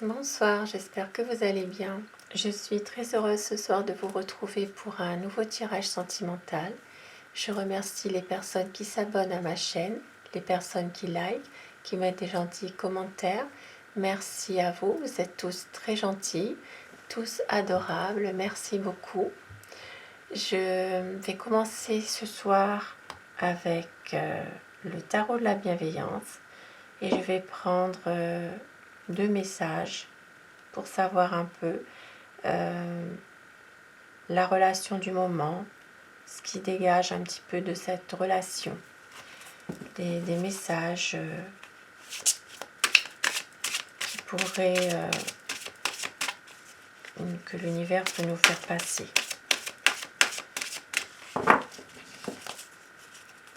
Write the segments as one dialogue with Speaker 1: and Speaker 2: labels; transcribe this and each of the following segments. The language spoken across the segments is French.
Speaker 1: Bonsoir, j'espère que vous allez bien. Je suis très heureuse ce soir de vous retrouver pour un nouveau tirage sentimental. Je remercie les personnes qui s'abonnent à ma chaîne, les personnes qui like, qui mettent des gentils commentaires. Merci à vous, vous êtes tous très gentils, tous adorables, merci beaucoup. Je vais commencer ce soir avec le tarot de la bienveillance et je vais prendre deux messages pour savoir un peu la relation du moment, ce qui dégage un petit peu de cette relation, des messages qui pourraient, que l'univers peut nous faire passer.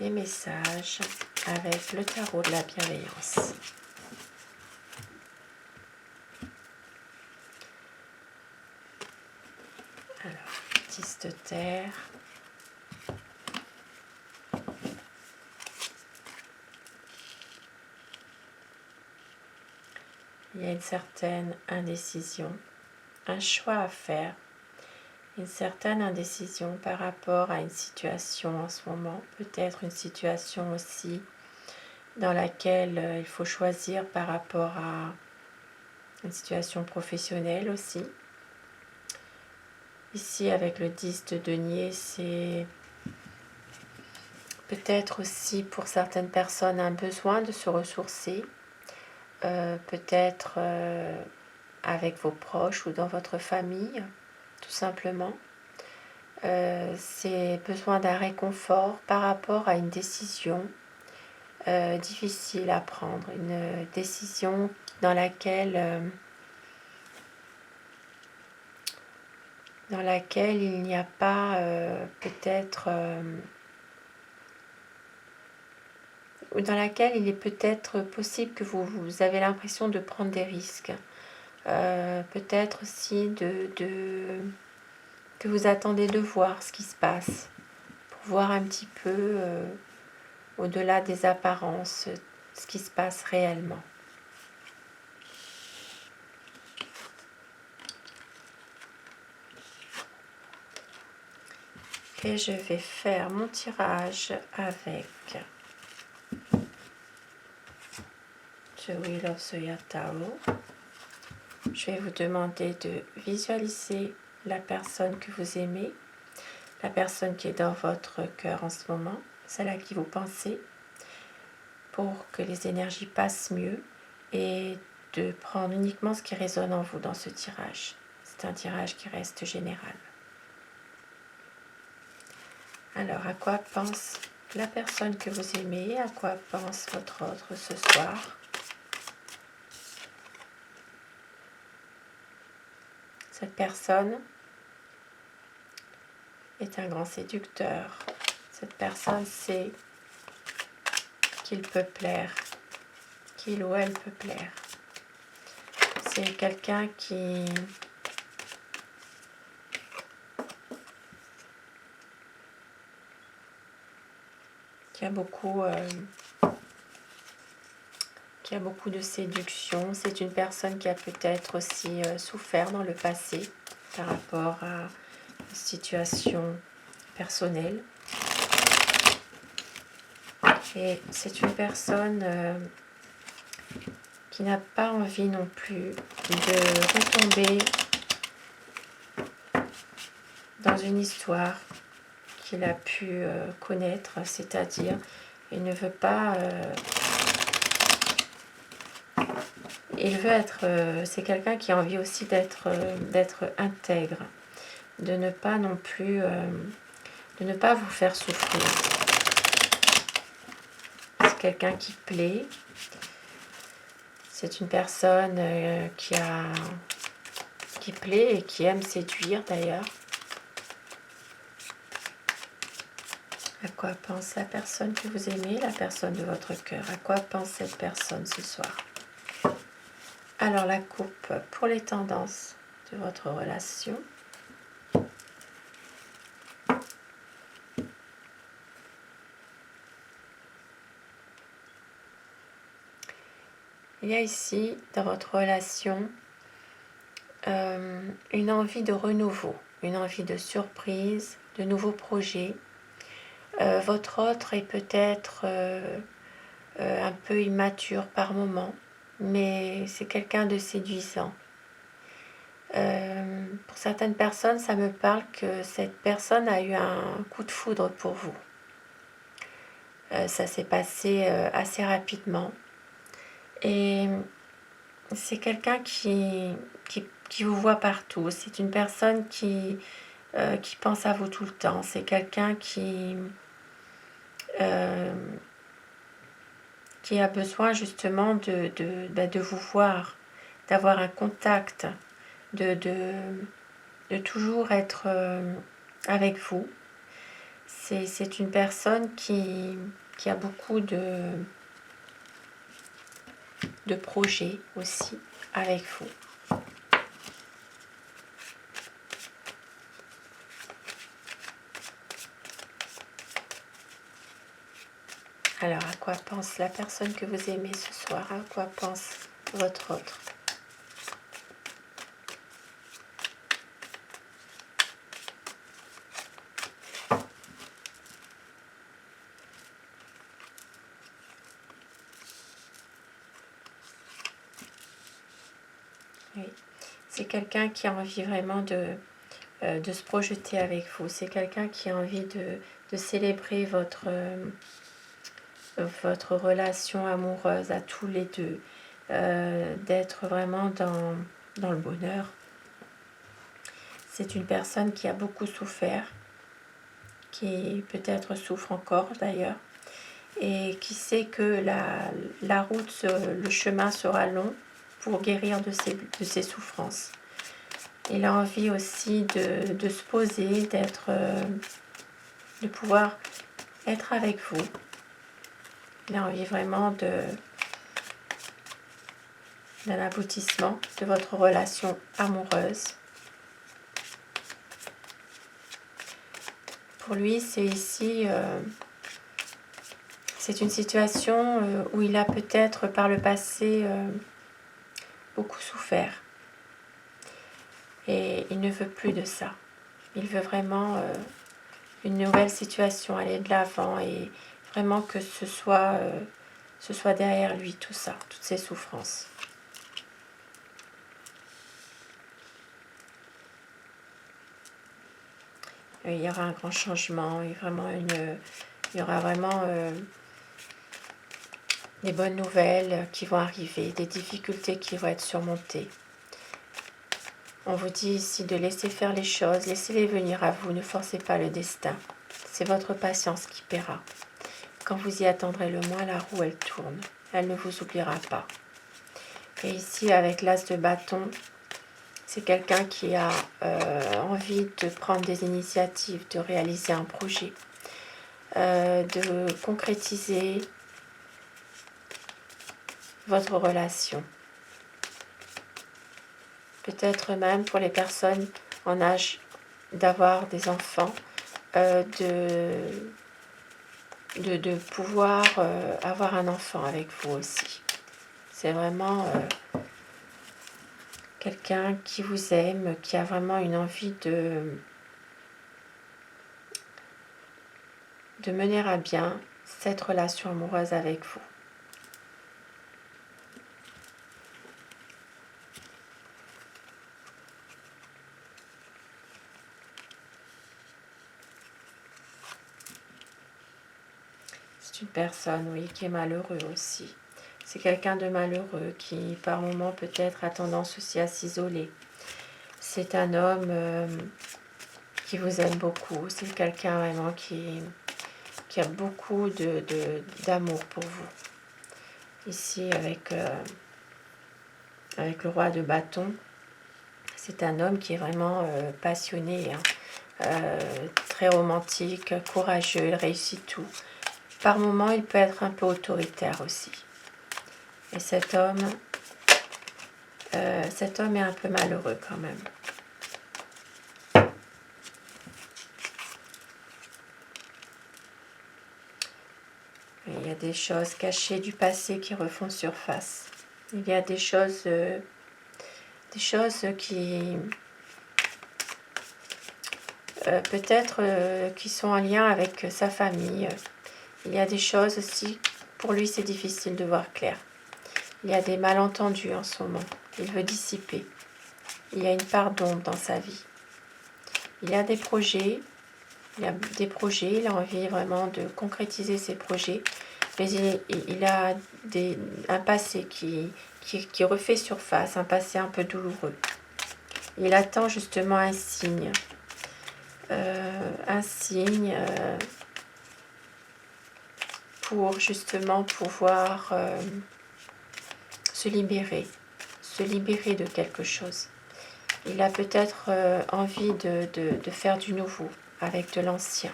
Speaker 1: Des messages avec le tarot de la bienveillance. Alors, 10 de terre. Il y a une certaine indécision, un choix à faire, une certaine indécision par rapport à une situation en ce moment, peut-être une situation aussi dans laquelle il faut choisir par rapport à une situation professionnelle aussi. Ici avec le 10 de denier, c'est peut-être aussi pour certaines personnes un besoin de se ressourcer, peut-être avec vos proches ou dans votre famille, tout simplement. C'est besoin d'un réconfort par rapport à une décision difficile à prendre, une décision dans laquelle il n'y a pas peut-être ou dans laquelle il est peut-être possible que vous avez l'impression de prendre des risques, peut-être aussi que vous attendez de voir ce qui se passe, pour voir un petit peu au-delà des apparences ce qui se passe réellement. Et je vais faire mon tirage avec The Wheel of the Yataro. Je vais vous demander de visualiser la personne que vous aimez, la personne qui est dans votre cœur en ce moment, celle à qui vous pensez, pour que les énergies passent mieux et de prendre uniquement ce qui résonne en vous dans ce tirage. C'est un tirage qui reste général. Alors, à quoi pense la personne que vous aimez? À quoi pense votre autre ce soir? Cette personne est un grand séducteur. Cette personne sait qu'il peut plaire, qu'il ou elle peut plaire. C'est quelqu'un qui a beaucoup de séduction. C'est une personne qui a peut-être aussi souffert dans le passé par rapport à une situation personnelle. Et c'est une personne qui n'a pas envie non plus de retomber dans une histoire qu'il a pu connaître, c'est-à-dire il ne veut pas... il veut être... c'est quelqu'un qui a envie aussi d'être intègre, de ne pas non plus... de ne pas vous faire souffrir. C'est quelqu'un qui plaît. C'est une personne qui plaît et qui aime séduire d'ailleurs. À quoi pense la personne que vous aimez, la personne de votre cœur? À quoi pense cette personne ce soir? Alors la coupe pour les tendances de votre relation. Il y a ici, dans votre relation, une envie de renouveau, une envie de surprise, de nouveaux projets. Votre autre est peut-être un peu immature par moment, mais c'est quelqu'un de séduisant. Pour certaines personnes, ça me parle que cette personne a eu un coup de foudre pour vous. Ça s'est passé assez rapidement. Et c'est quelqu'un qui vous voit partout. C'est une personne qui pense à vous tout le temps. C'est quelqu'un qui a besoin justement de vous voir, d'avoir un contact, de toujours être avec vous. C'est une personne qui a beaucoup de projets aussi avec vous. Alors, à quoi pense la personne que vous aimez ce soir? À quoi pense votre autre? Oui, c'est quelqu'un qui a envie vraiment de se projeter avec vous. C'est quelqu'un qui a envie de célébrer votre relation amoureuse à tous les deux, d'être vraiment dans le bonheur. C'est une personne qui a beaucoup souffert, qui peut-être souffre encore d'ailleurs, et qui sait que la route, le chemin sera long pour guérir de ses souffrances. Il a envie aussi de se poser, de pouvoir être avec vous. Il a envie vraiment d'un aboutissement de votre relation amoureuse. Pour lui, c'est ici, c'est une situation où il a peut-être par le passé beaucoup souffert. Et il ne veut plus de ça. Il veut vraiment une nouvelle situation, aller de l'avant et vraiment que ce soit derrière lui tout ça, toutes ces souffrances. Il y aura un grand changement, il y aura vraiment des bonnes nouvelles qui vont arriver, des difficultés qui vont être surmontées. On vous dit ici de laisser faire les choses, laissez-les venir à vous, ne forcez pas le destin. C'est votre patience qui paiera. Quand vous y attendrez le moins, la roue, elle tourne. Elle ne vous oubliera pas. Et ici, avec l'as de bâton, c'est quelqu'un qui a envie de prendre des initiatives, de réaliser un projet, de concrétiser votre relation. Peut-être même pour les personnes en âge d'avoir des enfants, de pouvoir avoir un enfant avec vous aussi. C'est vraiment quelqu'un qui vous aime, qui a vraiment une envie de mener à bien cette relation amoureuse avec vous. C'est une personne, oui, qui est malheureux aussi. C'est quelqu'un de malheureux qui, par moments, peut-être a tendance aussi à s'isoler. C'est un homme qui vous aime beaucoup. C'est quelqu'un vraiment qui a beaucoup d'amour pour vous. Ici, avec le roi de bâton, c'est un homme qui est vraiment passionné, très romantique, courageux, il réussit tout. Par moments, il peut être un peu autoritaire aussi. Et cet homme est un peu malheureux quand même. Il y a des choses cachées du passé qui refont surface. Il y a des choses des choses qui peut-être qui sont en lien avec sa famille. Il y a des choses aussi, pour lui c'est difficile de voir clair. Il y a des malentendus en ce moment, il veut dissiper. Il y a une part d'ombre dans sa vie. Il a des projets, il a envie vraiment de concrétiser ses projets, mais il a un passé qui refait surface, un passé un peu douloureux. Il attend justement un signe. Pour justement pouvoir se libérer de quelque chose. Il a peut-être envie de faire du nouveau avec de l'ancien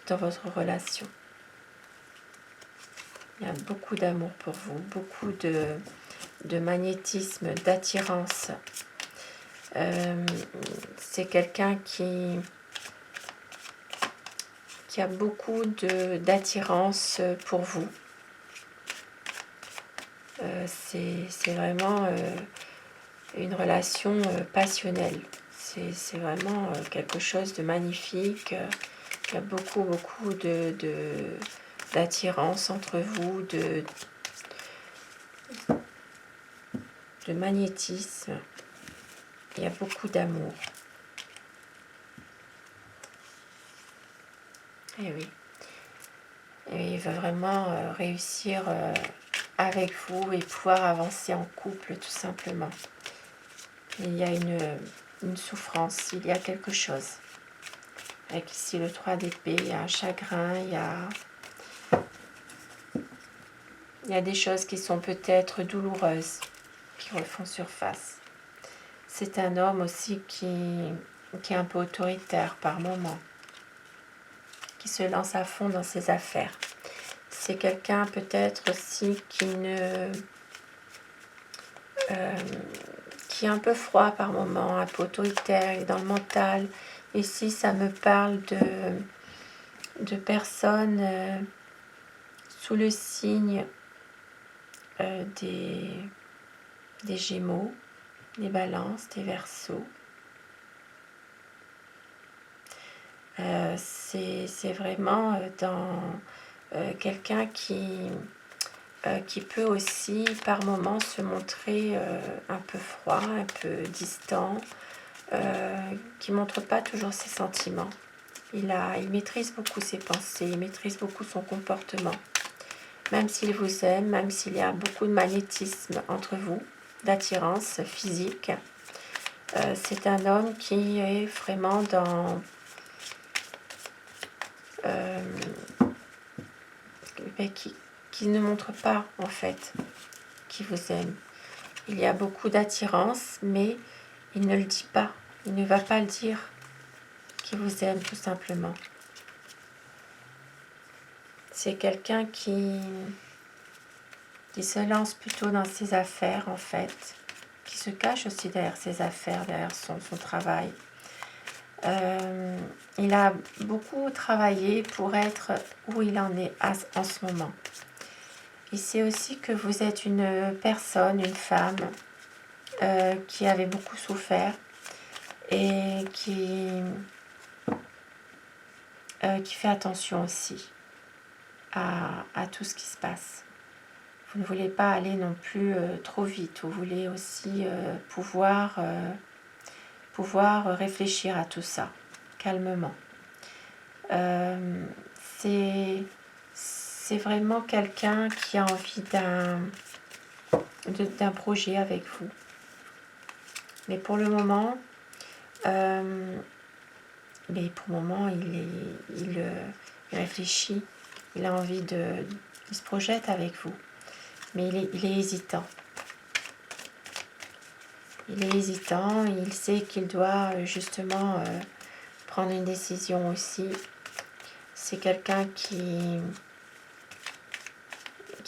Speaker 1: dans votre relation. Il y a beaucoup d'amour pour vous, beaucoup de magnétisme, d'attirance. C'est quelqu'un qui a beaucoup d'attirance pour vous. C'est vraiment une relation passionnelle. C'est vraiment quelque chose de magnifique. Il y a beaucoup d'attirance entre vous, de magnétisme. Il y a beaucoup d'amour. Et oui. Et il veut vraiment réussir avec vous et pouvoir avancer en couple tout simplement. Il y a une souffrance, il y a quelque chose. Avec ici le 3 d'épée, il y a un chagrin, il y a des choses qui sont peut-être douloureuses, qui refont surface. C'est un homme aussi qui est un peu autoritaire par moments, qui se lance à fond dans ses affaires. C'est quelqu'un peut-être aussi qui est un peu froid par moments, un peu autoritaire, et dans le mental. Ici, ça me parle de personnes sous le signe des Gémeaux, des Balances, des Verseaux. C'est vraiment dans quelqu'un qui peut aussi par moments se montrer un peu froid, un peu distant, qui ne montre pas toujours ses sentiments. Il maîtrise beaucoup ses pensées, il maîtrise beaucoup son comportement. Même s'il vous aime, même s'il y a beaucoup de magnétisme entre vous, d'attirance physique, c'est un homme qui est vraiment dans... qui ne montre pas en fait qu'il vous aime. Il y a beaucoup d'attirance, mais il ne le dit pas. Il ne va pas le dire qu'il vous aime tout simplement. C'est quelqu'un qui se lance plutôt dans ses affaires en fait, qui se cache aussi derrière ses affaires, derrière son travail. Il a beaucoup travaillé pour être où il en est en ce moment. Il sait aussi que vous êtes une personne, une femme qui avait beaucoup souffert et qui fait attention aussi à tout ce qui se passe. Vous ne voulez pas aller non plus trop vite, vous voulez aussi pouvoir réfléchir à tout ça calmement. C'est vraiment quelqu'un qui a envie d'un projet avec vous. Mais pour le moment, il réfléchit, il a envie il se projette avec vous. Mais il est hésitant. Il est hésitant, il sait qu'il doit justement prendre une décision aussi. C'est quelqu'un qui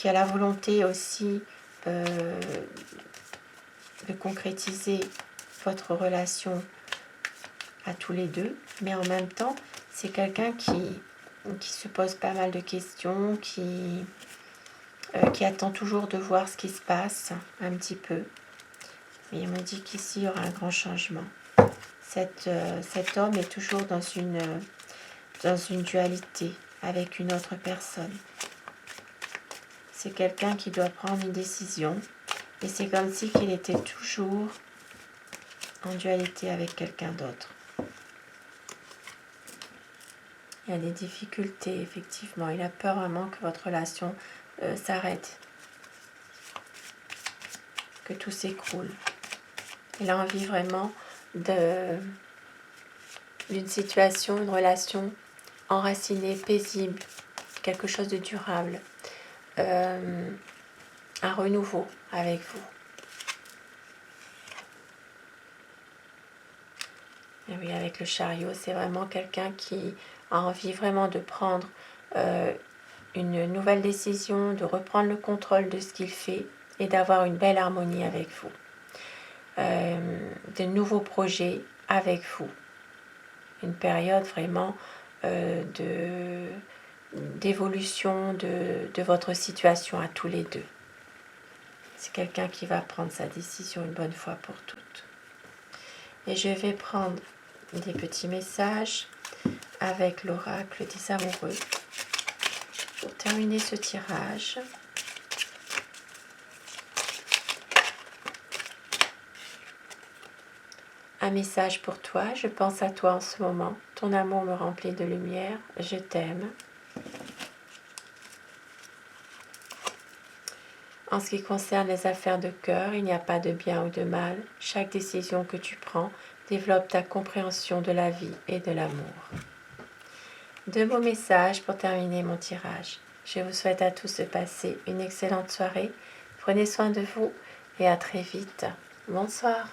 Speaker 1: a la volonté aussi de concrétiser votre relation à tous les deux, mais en même temps, c'est quelqu'un qui se pose pas mal de questions, qui attend toujours de voir ce qui se passe un petit peu. Mais il me dit qu'ici, il y aura un grand changement. Cet homme est toujours dans une dualité avec une autre personne. C'est quelqu'un qui doit prendre une décision. Et c'est comme si qu'il était toujours en dualité avec quelqu'un d'autre. Il y a des difficultés, effectivement. Il a peur vraiment que votre relation s'arrête. Que tout s'écroule. Il a envie vraiment d'une situation, une relation enracinée, paisible, quelque chose de durable, un renouveau avec vous. Et oui, avec le chariot, c'est vraiment quelqu'un qui a envie vraiment de prendre une nouvelle décision, de reprendre le contrôle de ce qu'il fait et d'avoir une belle harmonie avec vous. De nouveaux projets avec vous. Une période vraiment d'évolution de votre situation à tous les deux. C'est quelqu'un qui va prendre sa décision une bonne fois pour toutes. Et je vais prendre des petits messages avec l'oracle des amoureux pour terminer ce tirage. Un message pour toi, je pense à toi en ce moment. Ton amour me remplit de lumière, je t'aime. En ce qui concerne les affaires de cœur, il n'y a pas de bien ou de mal. Chaque décision que tu prends développe ta compréhension de la vie et de l'amour. 2 beaux messages pour terminer mon tirage. Je vous souhaite à tous de passer une excellente soirée. Prenez soin de vous et à très vite. Bonsoir.